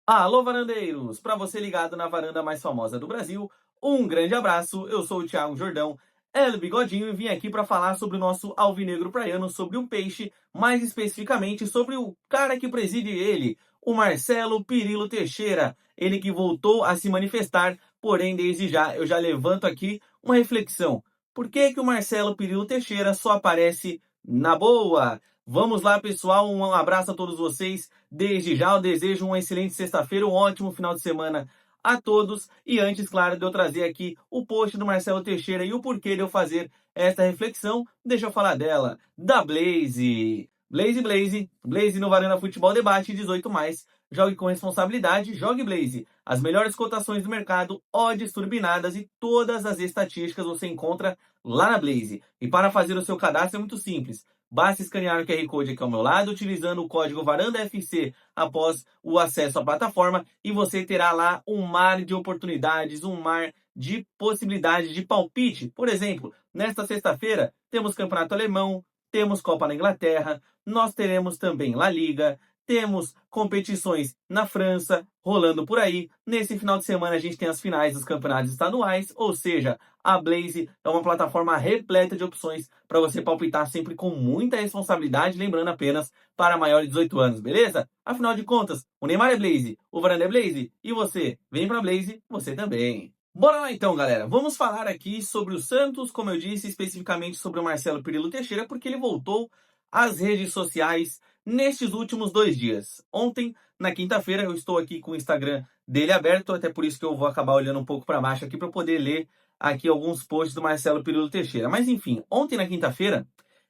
Alô, varandeiros! Para você ligado na varanda mais famosa do Brasil, um grande abraço. Eu sou o Thiago Jordão, El Bigodinho, e vim aqui para falar sobre o nosso alvinegro praiano, sobre um peixe, mais especificamente sobre o cara que preside ele, o Marcelo Pirillo Teixeira. Ele que voltou a se manifestar, porém, desde já, eu já levanto aqui uma reflexão. Por que que o Marcelo Pirillo Teixeira só aparece na boa? Vamos lá, pessoal. Um abraço a todos vocês. Desde já, eu desejo uma excelente sexta-feira, um ótimo final de semana a todos. E antes, claro, de eu trazer aqui o post do Marcelo Teixeira e o porquê de eu fazer esta reflexão, deixa eu falar dela, da Blaze. Blaze no Varanda Futebol Debate 18 mais. Jogue com responsabilidade, jogue Blaze. As melhores cotações do mercado, odds turbinadas e todas as estatísticas você encontra lá na Blaze. E para fazer o seu cadastro é muito simples. Basta escanear o QR Code aqui ao meu lado, utilizando o código VarandaFC após o acesso à plataforma, e você terá lá um mar de oportunidades, um mar de possibilidades de palpite. Por exemplo, nesta sexta-feira temos Campeonato Alemão, temos Copa na Inglaterra, nós teremos também La Liga, temos competições na França rolando por aí. Nesse final de semana a gente tem as finais dos campeonatos estaduais, ou seja, a Blaze é uma plataforma repleta de opções para você palpitar sempre com muita responsabilidade, lembrando apenas para maiores de 18 anos, beleza? Afinal de contas, o Neymar é Blaze, o Varane é Blaze, e você vem para Blaze, você também. Bora lá então, galera. Vamos falar aqui sobre o Santos, como eu disse, especificamente sobre o Marcelo Pirillo Teixeira, porque ele voltou às redes sociais nestes últimos 2 dias. Ontem, na quinta-feira, eu estou aqui com o Instagram dele aberto, até por isso que eu vou acabar olhando um pouco para baixo aqui para poder ler aqui alguns posts do Marcelo Pirillo Teixeira. Mas enfim, ontem na quinta-feira,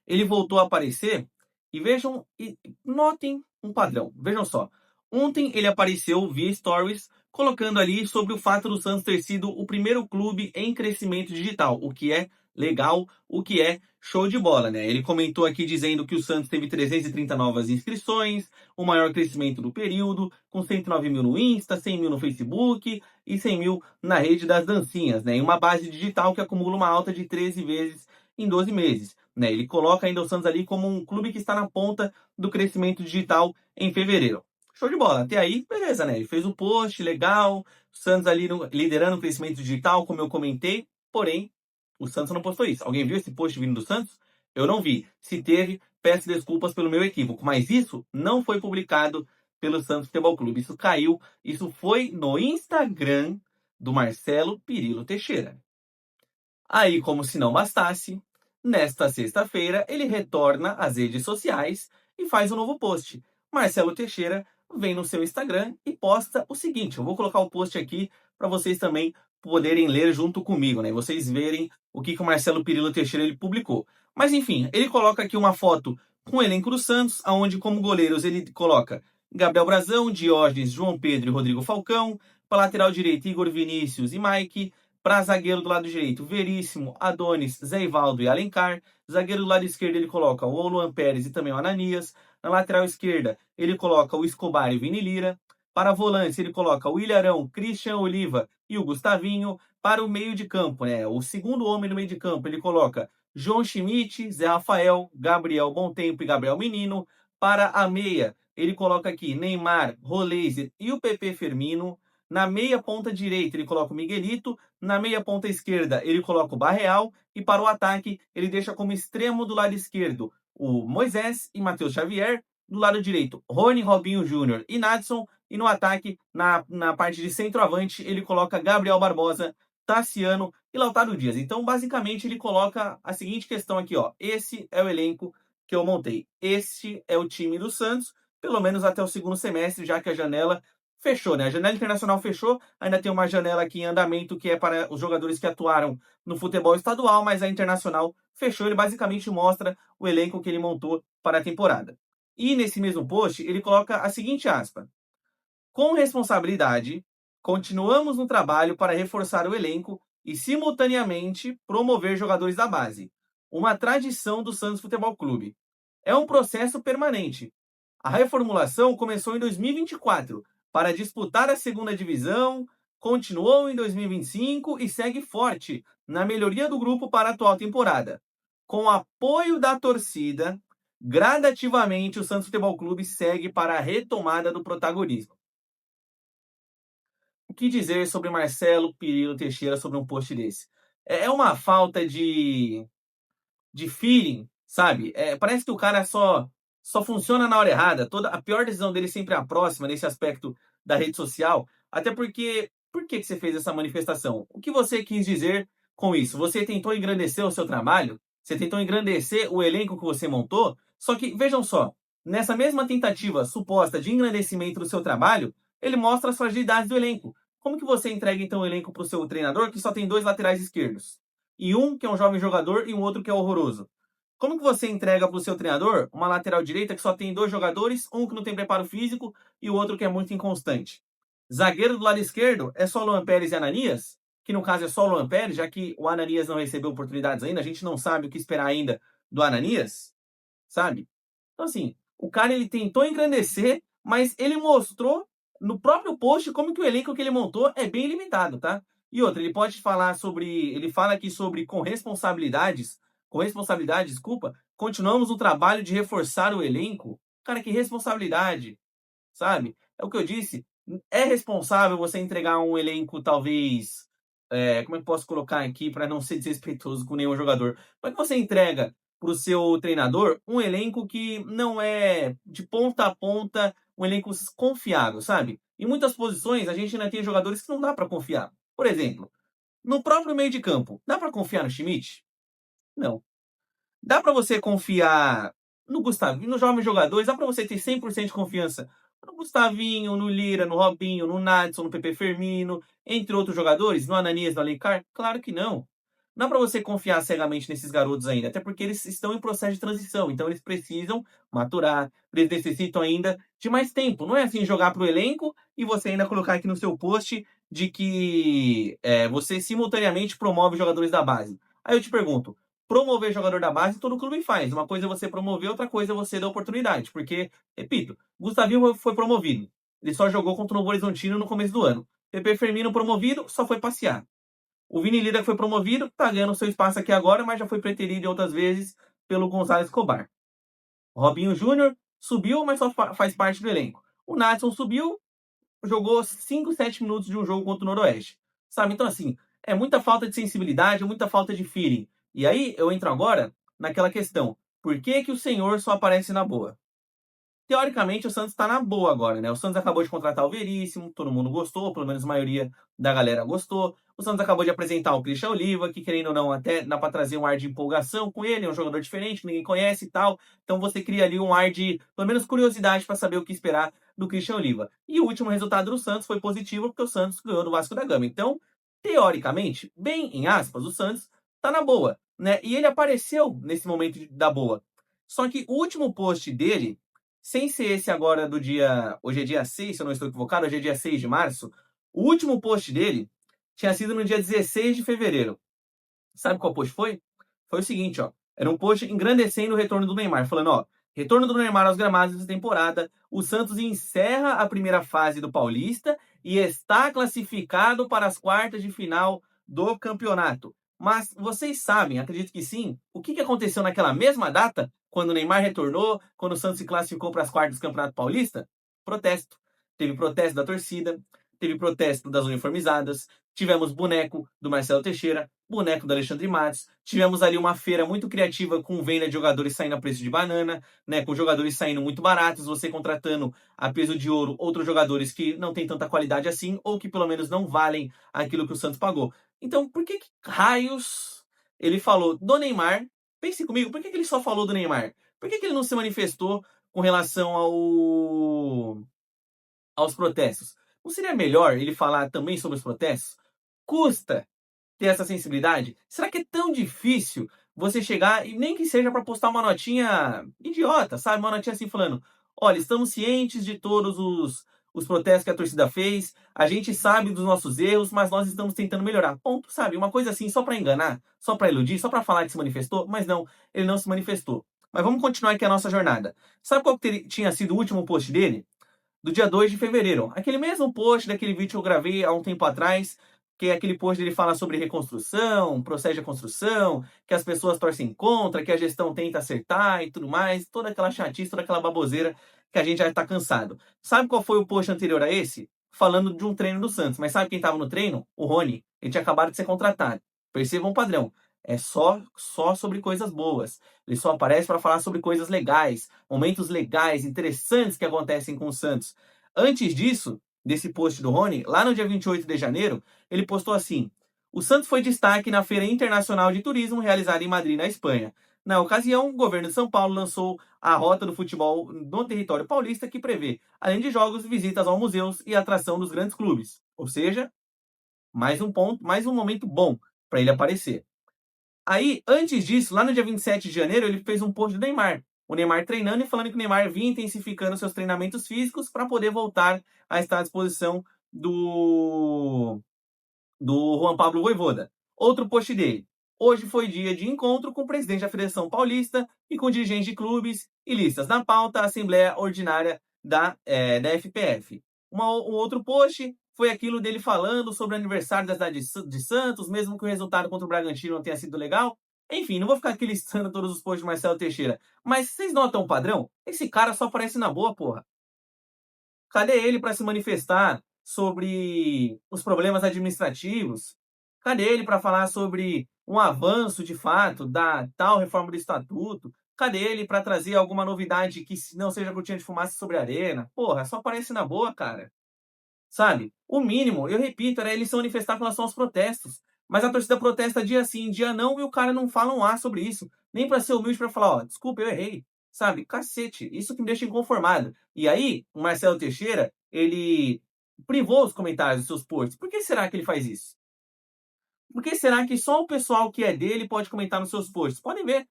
ele voltou a aparecer e vejam, e notem um padrão. Vejam só. Ontem ele apareceu via Stories colocando ali sobre o fato do Santos ter sido o primeiro clube em crescimento digital, o que é legal, o que é show de bola, né? Ele comentou aqui dizendo que o Santos teve 330 novas inscrições, o maior crescimento do período, com 109 mil no Insta, 100 mil no Facebook e 100 mil na rede das dancinhas, né? Em uma base digital que acumula uma alta de 13 vezes em 12 meses, né? Ele coloca ainda o Santos ali como um clube que está na ponta do crescimento digital em fevereiro. Show de bola. Até aí, beleza, né? Ele fez o post, legal. O Santos ali liderando o crescimento digital, como eu comentei. Porém, o Santos não postou isso. Alguém viu esse post vindo do Santos? Eu não vi. Se teve, peço desculpas pelo meu equívoco. Mas isso não foi publicado pelo Santos Futebol Clube. Isso caiu. Isso foi no Instagram do Marcelo Pirillo Teixeira. Aí, como se não bastasse, nesta sexta-feira ele retorna às redes sociais e faz um novo post. Marcelo Teixeira vem no seu Instagram e posta o seguinte: eu vou colocar o post aqui para vocês também poderem ler junto comigo, né? Vocês verem o que o Marcelo Pirillo Teixeira ele publicou. Mas enfim, ele coloca aqui uma foto com o elenco do Santos, aonde como goleiros ele coloca Gabriel Brazão, Diógenes, João Pedro e Rodrigo Falcão, para lateral direito Igor Vinícius e Mike, para zagueiro do lado direito, Veríssimo, Adonis, Zé Ivaldo e Alencar. Zagueiro do lado esquerdo ele coloca o Luan Pérez e também o Ananias. Na lateral esquerda ele coloca o Escobar e o Vini Lira. Para volantes ele coloca o Ilharão, Christian Oliva e o Gustavinho. Para o meio de campo, né, o segundo homem no meio de campo, ele coloca João Schmidt, Zé Rafael, Gabriel Tempo e Gabriel Menino. Para a meia, ele coloca aqui Neymar, Roleiser e o PP Firmino. Na meia ponta direita ele coloca o Miguelito, na meia ponta esquerda ele coloca o Barreal e para o ataque ele deixa como extremo do lado esquerdo o Moisés e Matheus Xavier, do lado direito Rony, Robinho Júnior e Nadson, e no ataque, na parte de centroavante, ele coloca Gabriel Barbosa, Tassiano e Lautaro Dias. Então, basicamente, ele coloca a seguinte questão aqui, ó. Esse é o elenco que eu montei. Esse é o time do Santos, pelo menos até o segundo semestre, já que a janela fechou, né? A janela internacional fechou, ainda tem uma janela aqui em andamento que é para os jogadores que atuaram no futebol estadual, mas a internacional fechou. Ele basicamente mostra o elenco que ele montou para a temporada. E nesse mesmo post, ele coloca a seguinte aspa: com responsabilidade, continuamos no trabalho para reforçar o elenco e, simultaneamente, promover jogadores da base. Uma tradição do Santos Futebol Clube. É um processo permanente. A reformulação começou em 2024 para disputar a segunda divisão, continuou em 2025 e segue forte na melhoria do grupo para a atual temporada. Com o apoio da torcida, gradativamente o Santos Futebol Clube segue para a retomada do protagonismo. o que dizer sobre Marcelo Pirillo Teixeira sobre um post desse? É uma falta de feeling, sabe? Parece que o cara só funciona na hora errada. A pior decisão dele sempre é a próxima, nesse aspecto da rede social. Até porque, por que você fez essa manifestação? O que você quis dizer com isso? Você tentou engrandecer o seu trabalho? Você tentou engrandecer o elenco que você montou? Só que, vejam só, nessa mesma tentativa suposta de engrandecimento do seu trabalho, ele mostra as fragilidades do elenco. Como que você entrega, então, o elenco para o seu treinador que só tem dois laterais esquerdos? E um que é um jovem jogador e um outro que é horroroso. Como que você entrega para o seu treinador uma lateral direita que só tem dois jogadores, um que não tem preparo físico e o outro que é muito inconstante? Zagueiro do lado esquerdo é só Luan Pérez e Ananias, que no caso é só Luan Pérez, já que o Ananias não recebeu oportunidades ainda, a gente não sabe o que esperar ainda do Ananias, sabe? Então, assim, o cara ele tentou engrandecer, mas ele mostrou no próprio post como que o elenco que ele montou é bem limitado, tá? E outra, ele pode falar sobre. Ele fala aqui sobre com responsabilidade, desculpa, continuamos o trabalho de reforçar o elenco. Cara, que responsabilidade, sabe? É o que eu disse. É responsável você entregar um elenco, talvez. Como é que eu posso colocar aqui para não ser desrespeitoso com nenhum jogador? Como é que você entrega para o seu treinador um elenco que não é de ponta a ponta um elenco confiável, sabe? Em muitas posições a gente ainda tem jogadores que não dá para confiar. Por exemplo, no próprio meio de campo, dá para confiar no Schmidt? Não. Dá para você confiar no Gustavinho, nos jovens jogadores, dá para você ter 100% de confiança no Gustavinho, no Lira, no Robinho, no Nadson, no Pepe Firmino, entre outros jogadores, no Ananias, no Alencar? Claro que não. Não dá para você confiar cegamente nesses garotos ainda, até porque eles estão em processo de transição, então eles precisam maturar, eles necessitam ainda de mais tempo. Não é assim jogar para o elenco e você ainda colocar aqui no seu post de que você simultaneamente promove jogadores da base. Aí eu te pergunto, promover jogador da base, todo clube faz. Uma coisa é você promover, outra coisa é você dar oportunidade. Porque, repito, Gustavinho foi promovido. Ele só jogou contra o Novo Horizontino no começo do ano. Pepe Firmino promovido, só foi passear. O Vini Lira que foi promovido, tá ganhando seu espaço aqui agora, mas já foi preterido outras vezes pelo Gonzalo Escobar. Robinho Júnior subiu, mas só faz parte do elenco. O Natson subiu, jogou 5, 7 minutos de um jogo contra o Noroeste. Sabe? Então, assim, é muita falta de sensibilidade, muita falta de feeling. E aí eu entro agora naquela questão: por que que o senhor só aparece na boa? Teoricamente, o Santos está na boa agora, né? O Santos acabou de contratar o Veríssimo, todo mundo gostou, pelo menos a maioria da galera gostou. O Santos acabou de apresentar o Christian Oliva, que querendo ou não, até dá para trazer um ar de empolgação com ele, é um jogador diferente, que ninguém conhece e tal. Então você cria ali um ar de, pelo menos, curiosidade para saber o que esperar do Christian Oliva. E o último resultado do Santos foi positivo, porque o Santos ganhou do Vasco da Gama. Então, teoricamente, bem em aspas, o Santos tá na boa, né? E ele apareceu nesse momento da boa. Só que o último post dele sem ser esse agora do dia. Hoje é dia 6, se eu não estou equivocado, hoje é dia 6 de março. O último post dele tinha sido no dia 16 de fevereiro. Sabe qual post foi? Foi o seguinte, ó. Era um post engrandecendo o retorno do Neymar, falando, ó, retorno do Neymar aos gramados dessa temporada. O Santos encerra a primeira fase do Paulista e está classificado para as quartas de final do campeonato. Mas vocês sabem, acredito que sim, o que aconteceu naquela mesma data, quando o Neymar retornou, quando o Santos se classificou para as quartas do Campeonato Paulista? Protesto. Teve protesto da torcida, teve protesto das uniformizadas, tivemos boneco do Marcelo Teixeira, boneco do Alexandre Matos. Tivemos ali uma feira muito criativa com venda de jogadores saindo a preço de banana, né? Com jogadores saindo muito baratos, você contratando a peso de ouro outros jogadores que não têm tanta qualidade assim, ou que pelo menos não valem aquilo que o Santos pagou. Então, por que raios ele falou do Neymar? Pense comigo, por que ele só falou do Neymar? Por que ele não se manifestou com relação aos protestos? Não seria melhor ele falar também sobre os protestos? Custa ter essa sensibilidade? Será que é tão difícil você chegar e nem que seja para postar uma notinha idiota, sabe? Uma notinha assim falando: olha, estamos cientes de todos os protestos que a torcida fez, a gente sabe dos nossos erros, mas nós estamos tentando melhorar. Ponto, sabe? Uma coisa assim só para enganar, só para iludir, só para falar que se manifestou, mas não, ele não se manifestou. Mas vamos continuar aqui a nossa jornada. Sabe qual que tinha sido o último post dele? Do dia 2 de fevereiro. Aquele mesmo post daquele vídeo que eu gravei há um tempo atrás, que é aquele post dele fala sobre reconstrução, processo de construção, que as pessoas torcem contra, que a gestão tenta acertar e tudo mais, toda aquela chatice, toda aquela baboseira que a gente já está cansado. Sabe qual foi o post anterior a esse? falando de um treino do Santos. Mas sabe quem estava no treino? O Rony. Ele tinha acabado de ser contratado. Percebam o padrão. É só sobre coisas boas. Ele só aparece para falar sobre coisas legais, momentos legais, interessantes que acontecem com o Santos. Antes disso, desse post do Rony, lá no dia 28 de janeiro, ele postou assim: o Santos foi destaque na Feira Internacional de Turismo realizada em Madrid, na Espanha. Na ocasião, o governo de São Paulo lançou a Rota do Futebol no território paulista, que prevê, além de jogos, visitas aos museus e atração dos grandes clubes. Ou seja, mais um ponto, mais um momento bom para ele aparecer. Aí, antes disso, lá no dia 27 de janeiro, ele fez um post do Neymar. O Neymar treinando e falando que o Neymar vinha intensificando seus treinamentos físicos para poder voltar a estar à disposição do Juan Pablo Vojvoda. Outro post dele. Hoje foi dia de encontro com o presidente da Federação Paulista e com dirigentes de clubes e listas na pauta a Assembleia Ordinária da FPF. Um outro post foi aquilo dele falando sobre o aniversário da cidade de Santos, mesmo que o resultado contra o Bragantino não tenha sido legal. Enfim, não vou ficar aqui listando todos os posts de Marcelo Teixeira. Mas vocês notam um padrão? Esse cara só aparece na boa, porra. Cadê ele para se manifestar sobre os problemas administrativos? Cadê ele para falar sobre um avanço de fato da tal reforma do estatuto? Cadê ele para trazer alguma novidade que não seja cortina de fumaça sobre a arena? Porra, só aparece na boa, cara. Sabe? O mínimo, eu repito, era ele se manifestar com relação aos protestos. Mas a torcida protesta dia sim, dia não, e o cara não fala um A sobre isso. Nem para ser humilde para falar, ó, desculpa, eu errei. Sabe? Cacete, isso que me deixa inconformado. E aí, o Marcelo Teixeira, ele privou os comentários dos seus posts. Por que será que ele faz isso? Por que será que só o pessoal que é dele pode comentar nos seus posts? Podem ver.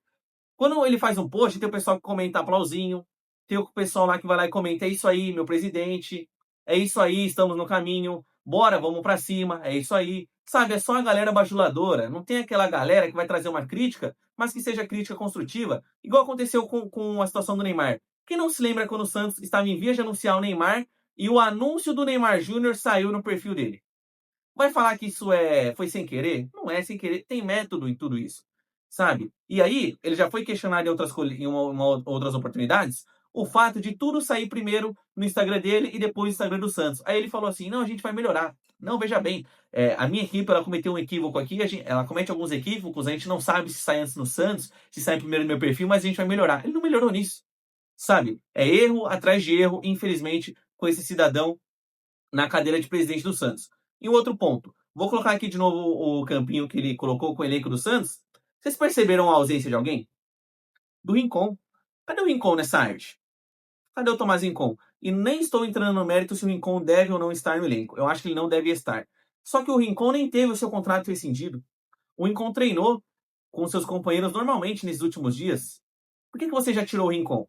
Quando ele faz um post, tem o pessoal que comenta aplausinho, tem o pessoal lá que vai lá e comenta, é isso aí, meu presidente, é isso aí, estamos no caminho, bora, vamos pra cima, é isso aí. Sabe, é só a galera bajuladora, não tem aquela galera que vai trazer uma crítica, mas que seja crítica construtiva, igual aconteceu com a situação do Neymar. Quem não se lembra quando o Santos estava em vias de anunciar o Neymar e o anúncio do Neymar Júnior saiu no perfil dele? Vai falar que isso foi sem querer? Não é sem querer, tem método em tudo isso, sabe? E aí, ele já foi questionado em outras oportunidades, o fato de tudo sair primeiro no Instagram dele e depois no Instagram do Santos. Aí ele falou assim, não, a gente vai melhorar. Não, veja bem, a minha equipe, ela cometeu um equívoco aqui, ela comete alguns equívocos, a gente não sabe se sai antes no Santos, se sai primeiro no meu perfil, mas a gente vai melhorar. Ele não melhorou nisso, sabe? É erro atrás de erro, infelizmente, com esse cidadão na cadeira de presidente do Santos. E um outro ponto. Vou colocar aqui de novo o campinho que ele colocou com o elenco do Santos. Vocês perceberam a ausência de alguém? Do Rincon. Cadê o Rincon nessa arte? Cadê o Tomás Rincon? E nem estou entrando no mérito se o Rincon deve ou não estar no elenco. Eu acho que ele não deve estar. Só que o Rincon nem teve o seu contrato rescindido. O Rincon treinou com seus companheiros normalmente nesses últimos dias. Por que você já tirou o Rincon?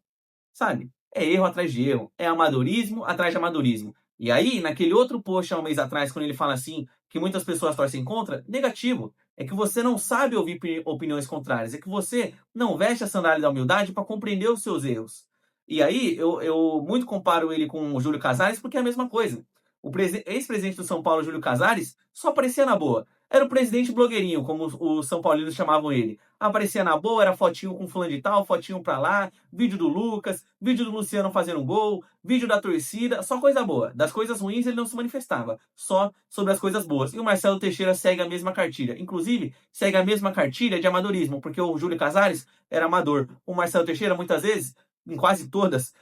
Sabe? É erro atrás de erro. É amadorismo atrás de amadorismo. E aí, naquele outro post há um mês atrás, quando ele fala assim, que muitas pessoas torcem contra, negativo. É que você não sabe ouvir opiniões contrárias. É que você não veste a sandália da humildade para compreender os seus erros. E aí, eu muito comparo ele com o Júlio Casares, porque é a mesma coisa. O ex-presidente do São Paulo, Júlio Casares, só aparecia na boa. Era o presidente blogueirinho, como os São Paulinos chamavam ele. Aparecia na boa, era fotinho com fulano de tal, fotinho pra lá, vídeo do Lucas, vídeo do Luciano fazendo um gol, vídeo da torcida, só coisa boa. Das coisas ruins ele não se manifestava, só sobre as coisas boas. E o Marcelo Teixeira segue a mesma cartilha. Inclusive, segue a mesma cartilha de amadorismo, porque o Júlio Casares era amador. O Marcelo Teixeira, muitas vezes, em quase todas,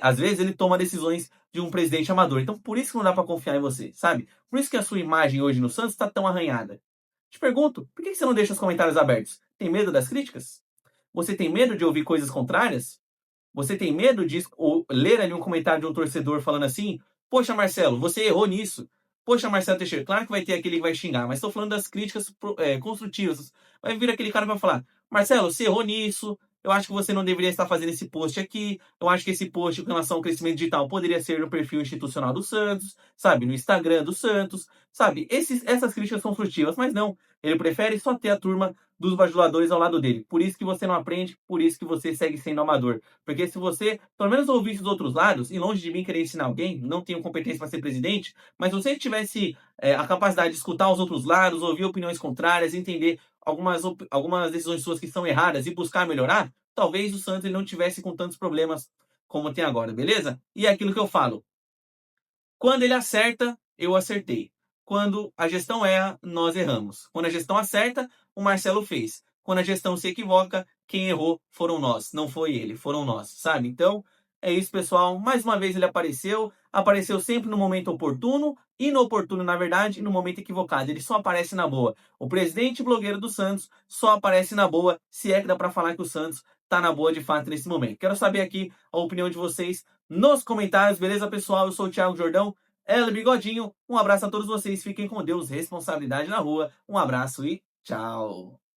às vezes ele toma decisões de um presidente amador. Então, por isso que não dá pra confiar em você, sabe? Por isso que a sua imagem hoje no Santos tá tão arranhada. Te pergunto, por que você não deixa os comentários abertos? Tem medo das críticas? Você tem medo de ouvir coisas contrárias? Você tem medo de ler ali um comentário de um torcedor falando assim: poxa, Marcelo, você errou nisso. Poxa, Marcelo Teixeira, claro que vai ter aquele que vai xingar, mas estou falando das críticas construtivas. Vai vir aquele cara que vai falar: Marcelo, você errou nisso. Eu acho que você não deveria estar fazendo esse post aqui. Eu acho que esse post com relação ao crescimento digital poderia ser no perfil institucional do Santos, sabe? No Instagram do Santos, sabe? Essas críticas construtivas, mas não. Ele prefere só ter a turma dos bajuladores ao lado dele. Por isso que você não aprende, por isso que você segue sendo amador. Porque se você, pelo menos, ouvisse os outros lados, e longe de mim querer ensinar alguém, não tenho competência para ser presidente, mas se você tivesse a capacidade de escutar os outros lados, ouvir opiniões contrárias, entender algumas decisões suas que são erradas e buscar melhorar, talvez o Santos ele não tivesse com tantos problemas como tem agora, beleza? E é aquilo que eu falo. Quando ele acerta, eu acertei. Quando a gestão erra, nós erramos. Quando a gestão acerta, o Marcelo fez. Quando a gestão se equivoca, quem errou foram nós, não foi ele, foram nós, sabe? Então, é isso, pessoal. Mais uma vez ele apareceu sempre no momento oportuno, inoportuno, na verdade, e no momento equivocado. Ele só aparece na boa. O presidente blogueiro do Santos só aparece na boa, se é que dá pra falar que o Santos tá na boa de fato nesse momento. Quero saber aqui a opinião de vocês nos comentários, beleza, pessoal? Eu sou o Thiago Jordão, ela Bigodinho. Um abraço a todos vocês, fiquem com Deus, responsabilidade na rua. Um abraço e tchau.